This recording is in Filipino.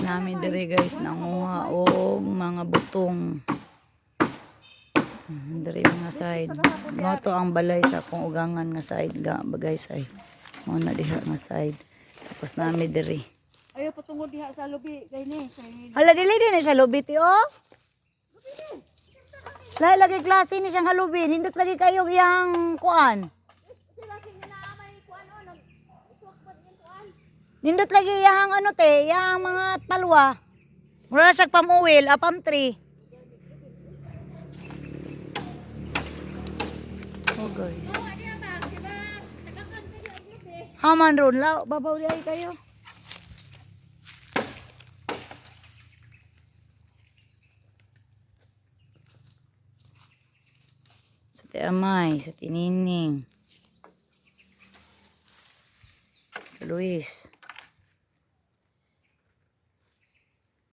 namin dire guys nanguha og mga butong. Dire mga side. Mo to ang balay sa akong ugangan nga side guys ay. Mo na diha nga side. Tapos namin dire. Ayaw patungod diha sa lubi kay ni. Hala dili din siya lubi ti oh. Lahi lagi klase ni siyang halubi. Nindot lagi kayo yang kuan. Nindot lagi yang ano te, yang mga palwa. Mura siya pamuwil, apam tree. Oh guys. Haman ron la, babaw di ay kayo. Sa Tiamay, sa Tinining. Sa Luis.